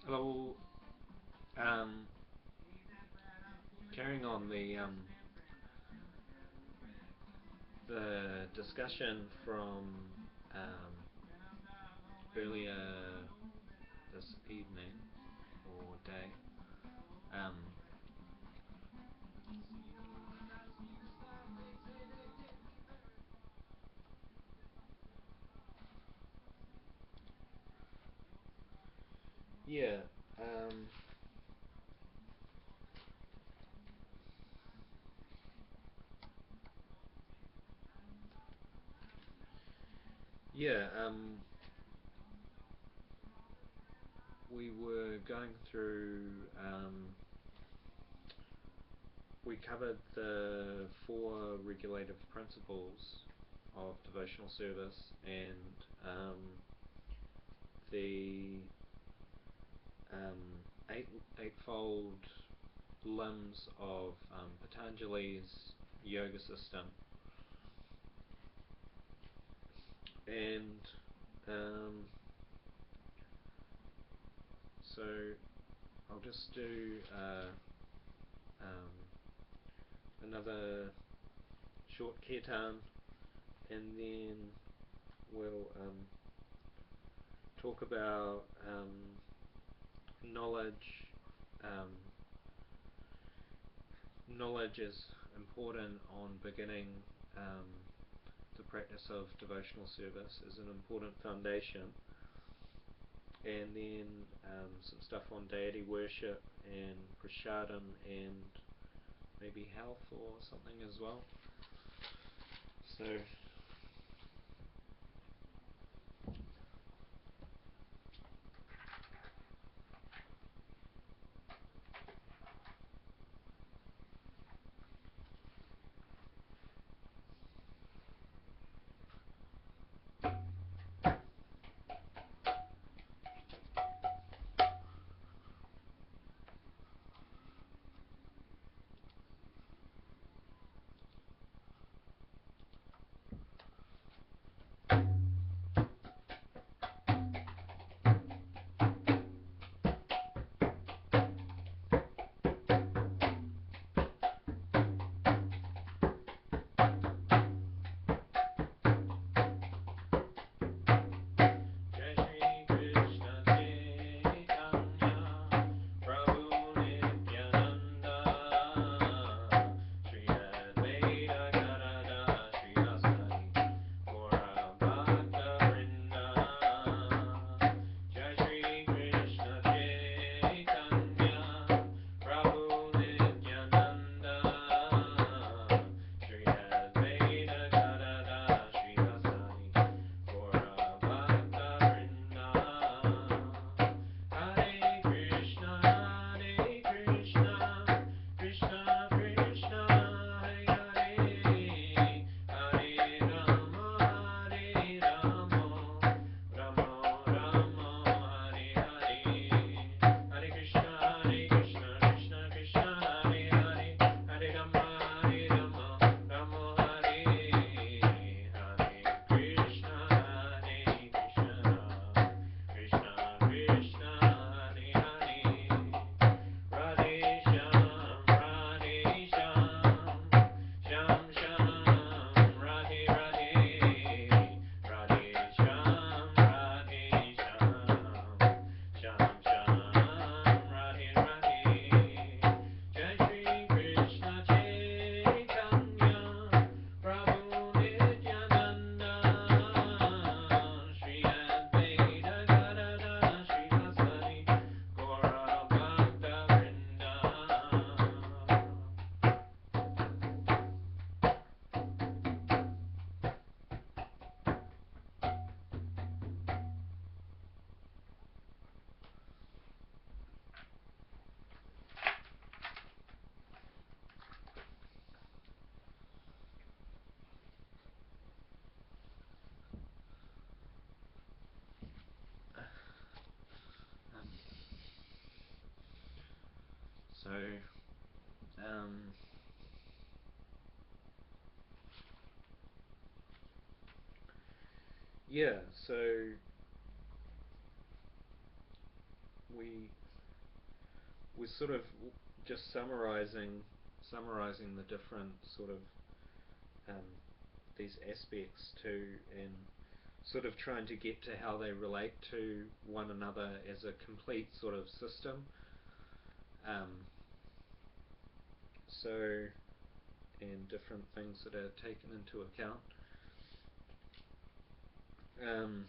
Hello. Um, Carrying on the discussion from um, earlier this evening or day. Um, yeah. Um, yeah. We were going through. We covered the four regulative principles of devotional service and the eightfold limbs of Patanjali's yoga system, and um, so I'll just do um, another short kirtan, and then we'll talk about knowledge. Um, Knowledge is important on beginning um, the practice of devotional service is an important foundation, and then some stuff on deity worship and prasadam and maybe health or something as well. So Jai Shri Krishna Chaitanya Prabhu Nityananda Shri Advaita Gadada Shri Asari Gaura Bhakta Vrinda Jai Shri Krishna Chaitanya Prabhu Nityananda Shri Advaita Gadada Shri Asari Gaura Bhakta Vrinda Hare Krishna Krishna Krishna Hare Hare Hare Hare Rama Rama Hare Hare Hare Krishna Krishna Krishna Hare Hare Hare Rama Rama Hare Hare Hare Krishna Krishna Krishna Hare Hare Radhe Shyam Radhe Shyam Shyam Shyam Radhe Radhe Radhe Shyam Radhe Shyam Shyam Shyam Radhe Radhe Jai Shri Krishna Chaitanya Prabhu Nityananda Shri Advaita Gadada Shri Vasari Gaura Bhakta Vrinda um, so um, yeah, so we're sort of just summarizing the different sort of um, these aspects too, and sort of trying to get to how they relate to one another as a complete sort of system. Um, so, and different things that are taken into account. Um,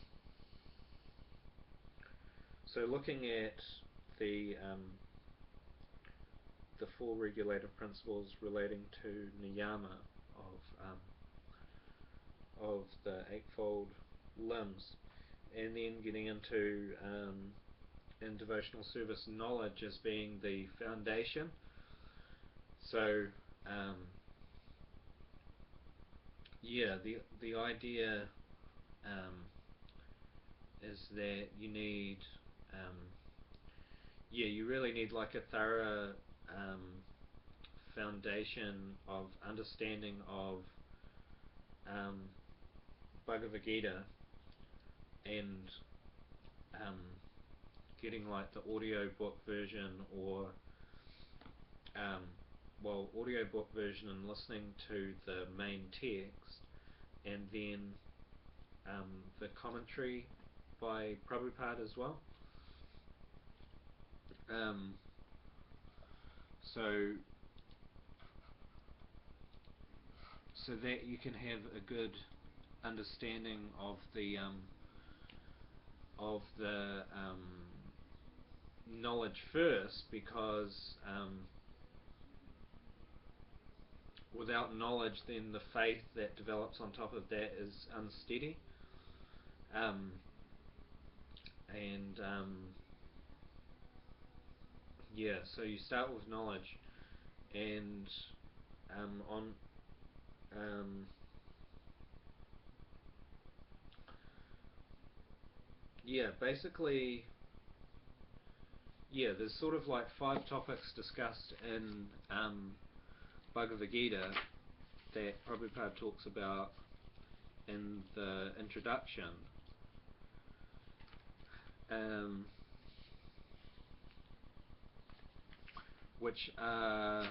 so looking at the um, the four regulative principles relating to niyama of the eightfold limbs, and then getting into in devotional service knowledge as being the foundation. So yeah, the idea is that you need you really need like a thorough foundation of understanding of um, Bhagavad Gita, and um, getting like the audio book version, or audio book version, and listening to the main text, and then the commentary by Prabhupada as well. Um, so so that you can have a good understanding of the knowledge first, because without knowledge, then the faith that develops on top of that is unsteady. Um, and so you start with knowledge, and on basically, there's sort of like 5 topics discussed in Bhagavad Gita that Prabhupada talks about in the introduction, which are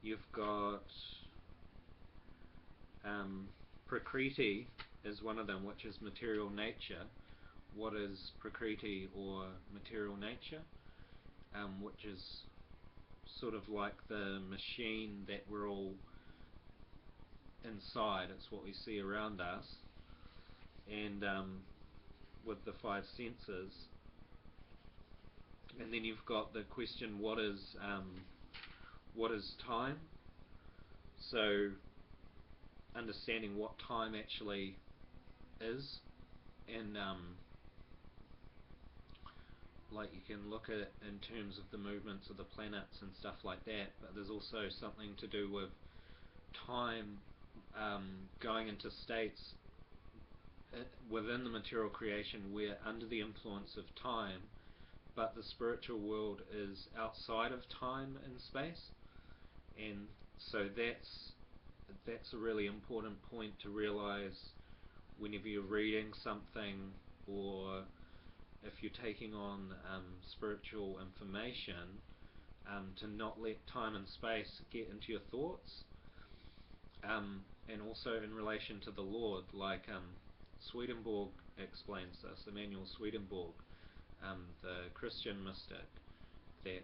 you've got Prakriti is one of them, which is material nature. What is Prakriti, or material nature? Which is sort of like the machine that we're all inside. It's what we see around us, and with the 5 senses. And then you've got the question, what is time? So understanding what time actually is, and like you can look at it in terms of the movements of the planets and stuff like that, but there's also something to do with time going into states within the material creation we're under the influence of time, but the spiritual world is outside of time and space. And so that's a really important point to realize whenever you're reading something, or if you're taking on spiritual information, to not let time and space get into your thoughts. And also in relation to the Lord, like Swedenborg explains this, Emanuel Swedenborg, the Christian mystic, that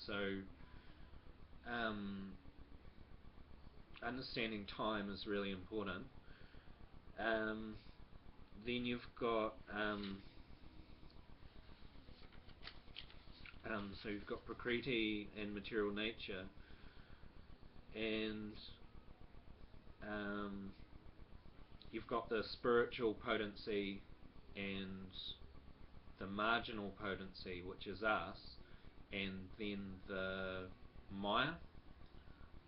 so understanding time is really important. Then you've got so you've got Prakriti and material nature, and you've got the spiritual potency and the marginal potency, which is us, and then the Maya,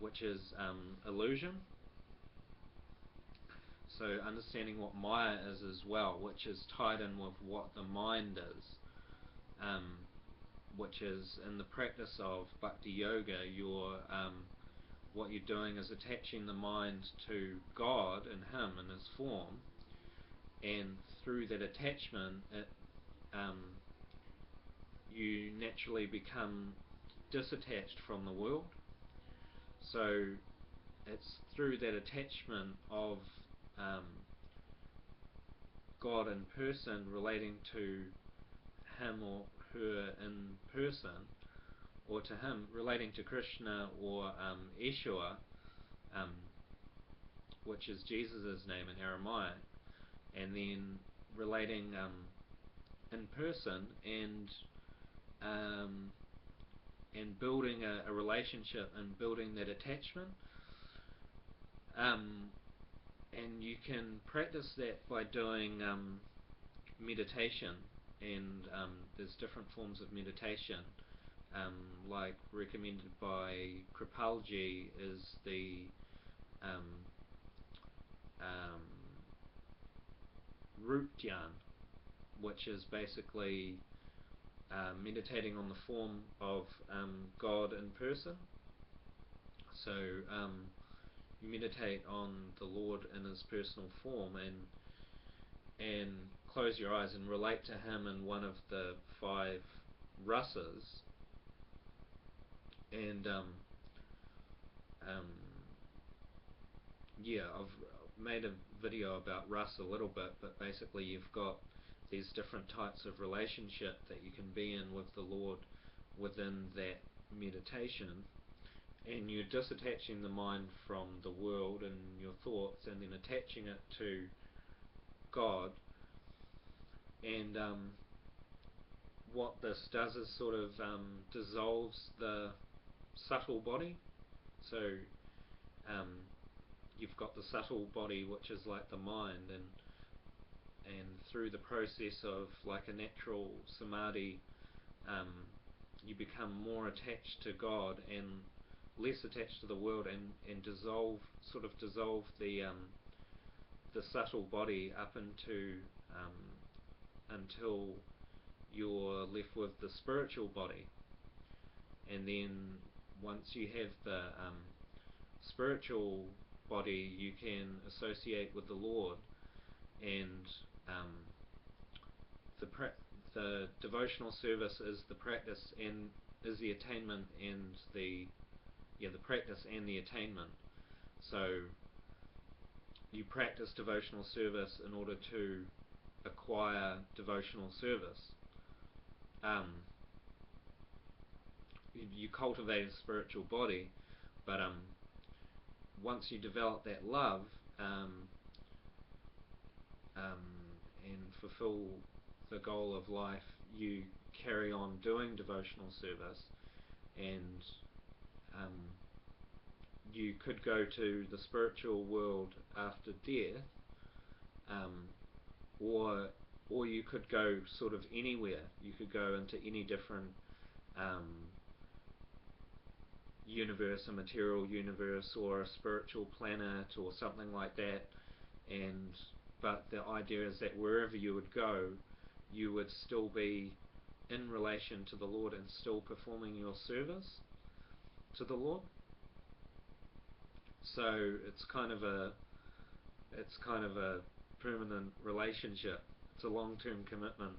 which is illusion. So understanding what Maya is as well, which is tied in with what the mind is, which is in the practice of Bhakti Yoga, what you're doing is attaching the mind to God and Him in His form, and through that attachment, you naturally become disattached from the world. So it's through that attachment of um, God in person, relating to him or her in person, or to him relating to Krishna or Yeshua, um, which is Jesus' name in Aramaic, and then relating in person, um, and building a relationship and building that attachment. And you can practice that by doing meditation, and there's different forms of meditation, like recommended by Kripalji is the um, um, root dhyan, which is basically meditating on the form of God in person. So you meditate on the Lord in his personal form, and close your eyes and relate to him in one of the 5 rasas. And yeah, I've made a video about rasa a little bit, but basically you've got these different types of relationship that you can be in with the Lord within that meditation, and you're disattaching the mind from the world and your thoughts, and then attaching it to God. And what this does is sort of dissolves the subtle body. So you've got the subtle body, which is like the mind, and through the process of like a natural samadhi, you become more attached to God and less attached to the world, and sort of dissolve the subtle body up into until you're left with the spiritual body. And then once you have the spiritual body, you can associate with the Lord, and the devotional service is the practice and is the attainment, and the practice and the attainment. So you practice devotional service in order to acquire devotional service. You cultivate a spiritual body, but once you develop that love and fulfill the goal of life, you carry on doing devotional service, and you could go to the spiritual world after death, or you could go sort of anywhere. You could go into any different universe, a material universe, or a spiritual planet, or something like that. But the idea is that wherever you would go, you would still be in relation to the Lord and still performing your service to the Lord. So it's kind of a permanent relationship. It's a long-term commitment.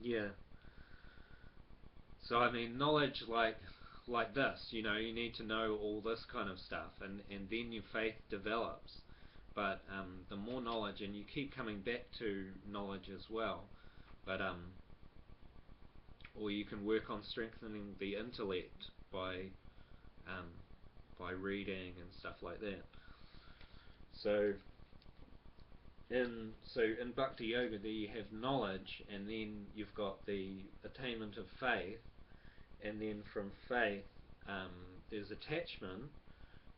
Yeah. So I mean, knowledge like this, you need to know all this kind of stuff, and then your faith develops. But the more knowledge, and you keep coming back to knowledge as well, but or you can work on strengthening the intellect by reading and stuff like that. So in Bhakti Yoga, there you have knowledge, and then you've got the attainment of faith, and then from faith there's attachment,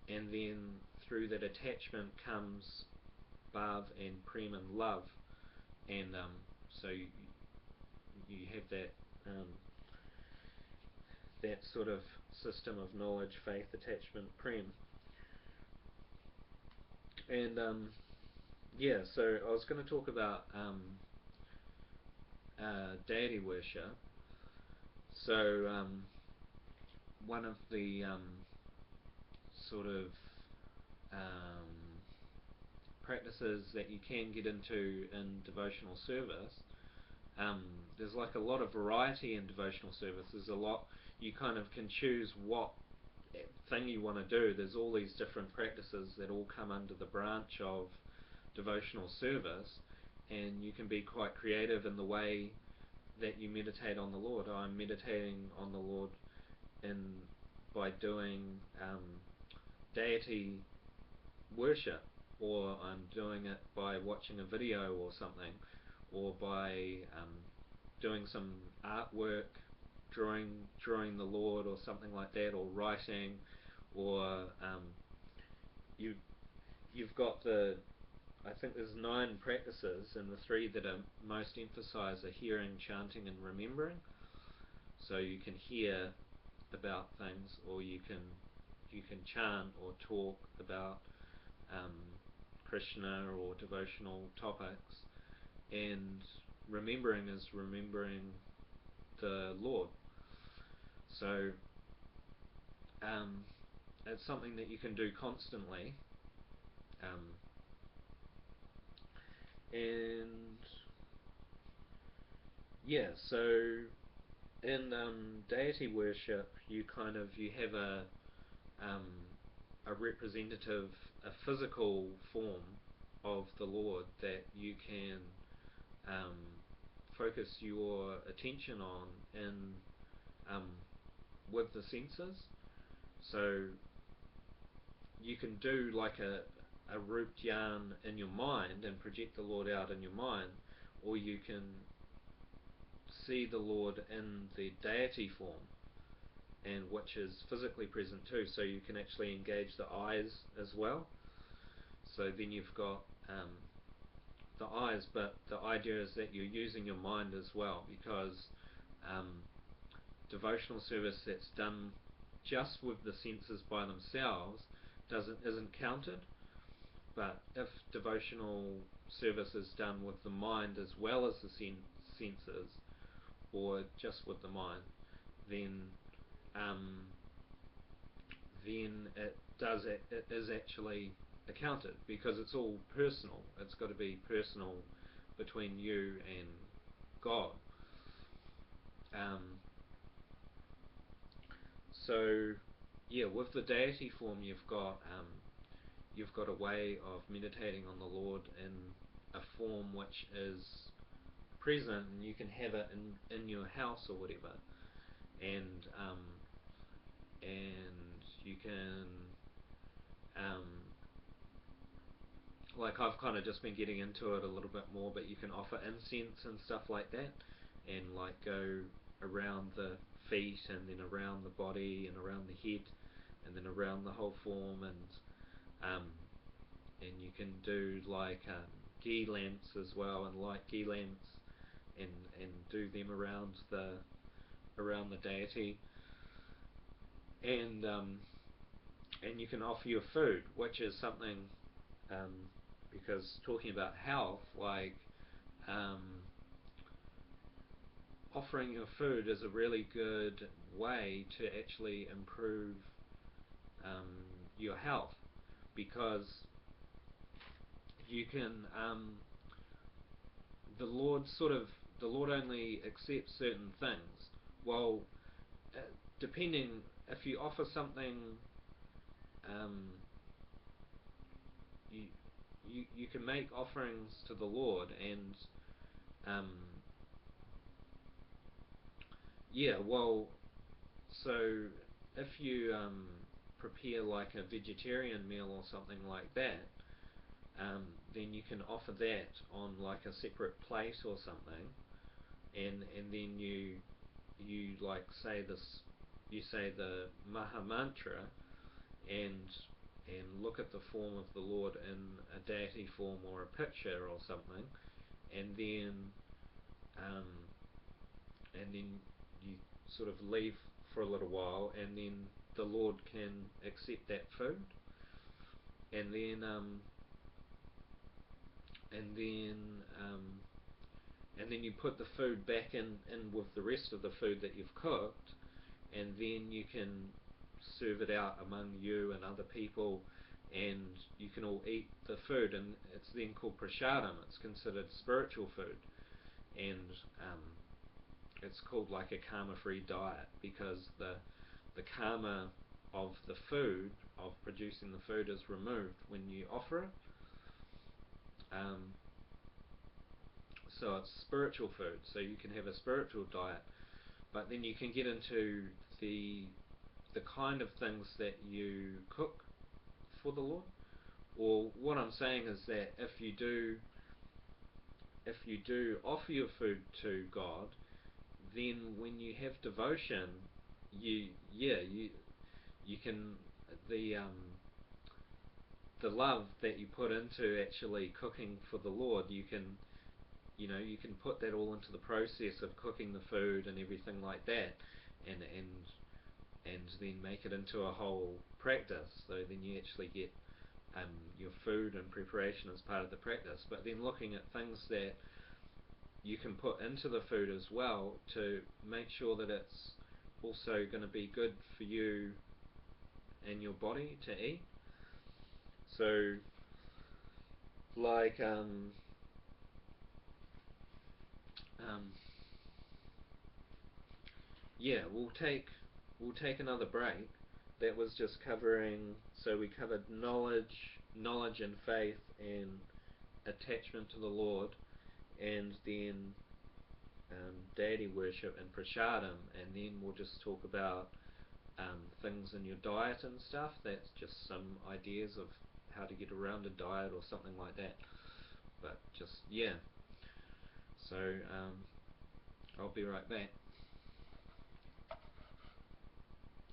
and then through that attachment comes bhav and prem and love, and so you have that sort of system of knowledge, faith, attachment, prem. And yeah, so I was going to talk about deity worship. So one of the sort of practices that you can get into in devotional service. There's like a lot of variety in devotional service. There's a lot, you kind of can choose what thing you want to do. There's all these different practices that all come under the branch of devotional service, and you can be quite creative in the way that you meditate on the Lord. I'm meditating on the Lord in by doing deity worship, or I'm doing it by watching a video or something, or by doing some artwork, drawing the Lord or something like that, or writing, or you've got I think there's 9 practices, and the 3 that are most emphasized are hearing, chanting, and remembering. So you can hear about things, or you can chant or talk about Krishna or devotional topics, and remembering is remembering the Lord. So it's something that you can do constantly, and yeah. So in deity worship, you have a representative, a physical form of the Lord that you can focus your attention on with the senses. So you can do like a root yarn in your mind and project the Lord out in your mind, or you can see the Lord in the deity form, and which is physically present too, so you can actually engage the eyes as well. So then you've got the eyes, but the idea is that you're using your mind as well, because devotional service that's done just with the senses by themselves isn't counted. But if devotional service is done with the mind as well as the senses, or just with the mind, then it is actually accounted, because it's all personal. It's got to be personal between you and God. So yeah, with the deity form, you've got a way of meditating on the Lord in a form which is present, and you can have it in your house or whatever, and you can like, I've kind of just been getting into it a little bit more, but you can offer incense and stuff like that, and like go around the feet, and then around the body, and around the head, and then around the whole form, and you can do like ghee lamps as well, and light ghee lamps, and do them around the deity, and you can offer your food, which is something, because talking about health, like offering your food is a really good way to actually improve your health, because you can the Lord only accepts certain things. Well, depending, if you offer something, you can make offerings to the Lord, and yeah, well, so if you prepare like a vegetarian meal or something like that, then you can offer that on like a separate plate or something, and then you like you say the Maha Mantra, and look at the form of the Lord in a deity form or a picture or something, and then you sort of leave for a little while, and then the Lord can accept that food, and then you put the food back in with the rest of the food that you've cooked, and then you can serve it out among you and other people, and you can all eat the food, and it's then called prasadam. It's considered spiritual food, and it's called like a karma-free diet, because the karma of the food, of producing the food, is removed when you offer it. So it's spiritual food, so you can have a spiritual diet, but then you can get into the kind of things that you cook for the Lord. Or what I'm saying is that if you do offer your food to God, then when you have devotion, you you can, the love that you put into actually cooking for the Lord, you can put that all into the process of cooking the food and everything like that, and then make it into a whole practice. So then you actually get your food and preparation as part of the practice, but then looking at things that you can put into the food as well to make sure that it's also going to be good for you and your body to eat. So like yeah, we'll take another break. That was just covering, so we covered knowledge and faith and attachment to the Lord, and then deity worship and prasadam, and then we'll just talk about things in your diet and stuff. That's just some ideas of how to get around a diet or something like that. But just, yeah. So I'll be right back.